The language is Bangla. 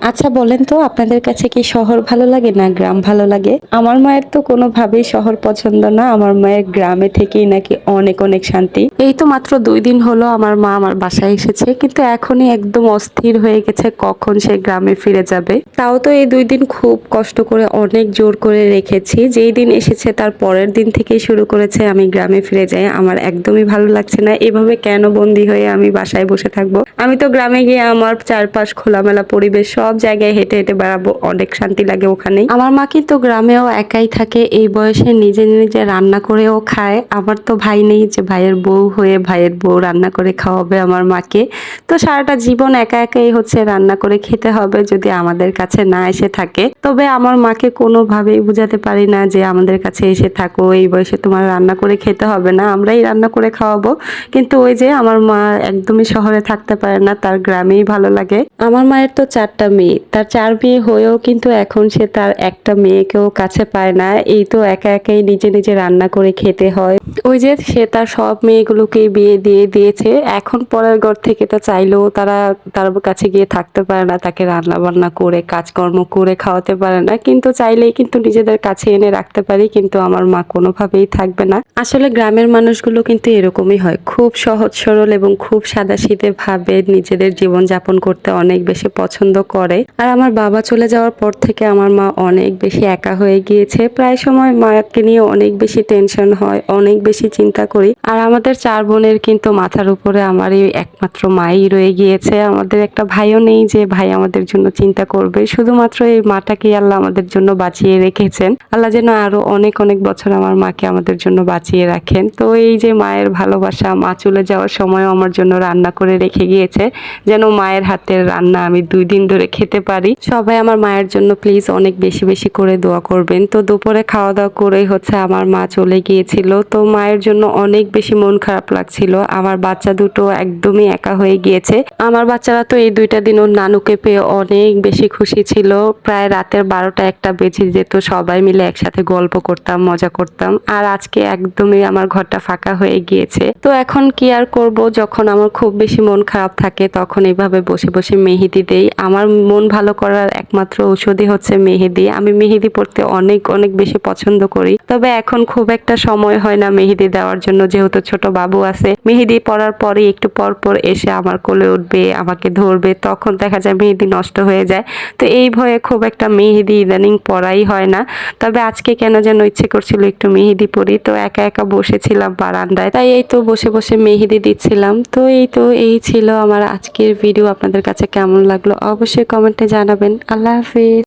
আচ্ছা বলেন তো আপনাদের কাছে কি শহর ভালো লাগে না গ্রাম ভালো লাগে? আমার মায়ের তো কোনোভাবেই শহর পছন্দ না। আমার মায়ের গ্রামে থেকেই নাকি অনেক, অনেক শান্তি। এই তো মাত্র ২ দিন হলো আমার মা আমার বাসায় এসেছে। কিন্তু এখনই একদম অস্থির হয়ে গেছে কখন সে গ্রামে ফিরে যাবে। তাও তো এই ২ দিন খুব কষ্ট করে অনেক জোর করে রেখেছি। যেই দিন এসেছে তার পরের দিন থেকেই শুরু করেছে আমি গ্রামে ফিরে যাই। আমার একদমই ভালো লাগছে না। এভাবে কেন বন্দি হয়ে আমি বাসায় বসে থাকবো? আমি তো গ্রামে গিয়ে আমার চারপাশ খোলামেলা পরিবেশ সব জায়গায় হেঁটে, হেঁটে বেড়াবো। অনেক শান্তি লাগে ওখানেই। আমার মা কিন্তু গ্রামেও একাই থাকে। এই বয়সে নিজে, নিজে রান্না করেও খায়। আমার তো ভাই নেই যে ভাইয়ের বউ হয়ে ভাইয়ের বউ রান্না করে খাওয়াবে আমার মাকে। তো সারাটা জীবন একা একাই হচ্ছে রান্না করে খেতে হবে যদি আমাদের কাছে না এসে থাকে। তবে আমার মাকে কোনোভাবেই বুঝাতে পারি না যে আমাদের কাছে এসে থাকো, এই বয়সে তোমার রান্না করে খেতে হবে না। আমরাই রান্না করে খাওয়াবো। কিন্তু ওই যে আমার মা একদমই শহরে থাকতে পারে না, তার গ্রামেই ভালো লাগে। আমার মায়ের তো ৪ টা মেয়ে। তার ৪ বিয়ে হয়েও কিন্তু এখন সে তার একটা মেয়েকেও কাছে পায় না। এই তো একা একাই নিজে, নিজে রান্না করে খেতে হয়। ওই যে সে তার সব মেয়েগুলোকেই বিয়ে দিয়ে দিয়েছে। এখন পরের ঘর থেকে তো চাইলেও তারা তার কাছে গিয়ে থাকতে পারে না। তাকে রান্না-বান্না করে কাজকর্ম করে খাওয়াতে পারে না। কিন্তু চাইলেই কিন্তু নিজেদের কাছে এনে রাখতে পারি। কিন্তু আমার মা কোনোভাবেই থাকবে না। আসলে গ্রামের মানুষগুলো কিন্তু এরকমই হয়। খুব সহজ সরল এবং খুব সাদাসিধে ভাবে নিজেদের জীবনযাপন করতে অনেক বেশি পছন্দ করে। আর আমার বাবা চলে যাওয়ার পর থেকে আমার মা অনেক বেশি একা হয়ে গিয়েছে। প্রায় সময় মাকে নিয়ে অনেক বেশি টেনশন হয়, অনেক বেশি চিন্তা করি। আর আমাদের ৪ বোনের কিন্তু মাথার উপরে আমারই একমাত্র মাই রয়ে গিয়েছে। আমাদের একটা ভাইও নেই যে ভাই আমাদের জন্য চিন্তা করবে। শুধুমাত্র এই মাটাকেই আল্লাহ আমাদের জন্য বাঁচিয়ে রেখেছেন। আল্লাহ যেন আরো অনেক, অনেক বছর আমার মাকে আমাদের জন্য বাঁচিয়ে রাখেন। তো এই যে মায়ের ভালোবাসা, মা চলে যাওয়ার সময়ও আমার জন্য রান্না করে রেখে গিয়েছে। যেন মায়ের হাতের রান্না আমি ২ দিন ধরে খেতে পারি। সবাই আমার মায়ের জন্য প্লিজ অনেক বেশি, বেশি করে দোয়া করবেন। তো দুপুরে খাওয়া-দাওয়া করেই হচ্ছে আমার মা চলে গিয়েছিল। তো মায়ের জন্য অনেক বেশি মন খারাপ লাগছিল। আমার বাচ্চা দুটো একদমই একা হয়ে গিয়েছে। আমার বাচ্চারা তো এই ২ টা দিন ওর নানুকে পেয়ে অনেক বেশি খুশি ছিল। প্রায় রাতের ১২টা ১টা বেজে যেত। সবাই মিলে একসাথে গল্প করতাম, মজা করতাম। আর আজকে একদমই আমার ঘরটা ফাঁকা হয়ে গিয়েছে। তো এখন কি আর করব, যখন আমার খুব বেশি মন খারাপ থাকে তখন এভাবে বসে, বসে মেহেদি দেই। আমার মন ভালো করার একমাত্র ঔষধই হচ্ছে মেহেদি। আমি মেহেদি পড়তে অনেক, অনেক বেশি পছন্দ করি। তবে এখন খুব একটা সময় হয় না মেহেদি দেওয়ার জন্য, যেহেতু ছোট বাবু আছে। মেহেদি পড়ার পরে একটু পর, পর এসে আমার কোলে উঠবে, আমাকে ধরবে। তখন দেখা যায় মেহেদি নষ্ট হয়ে যায়। তো এই ভয়ে খুব একটা মেহেদি ইদানিং পড়াই হয় না। তবে আজকে কেন যেন ইচ্ছে করছিল একটু মেহেদি পড়ি। তো একা, একা বসেছিলাম বারান্দায়। তাই এই তো বসে, বসে মেহেদি দিচ্ছিলাম। তো এই ছিল আমার আজকের ভিডিও। আপনাদের কাছে কেমন লাগলো অবশ্যই কমেন্টে জানাবেন। আল্লাহ হাফেজ।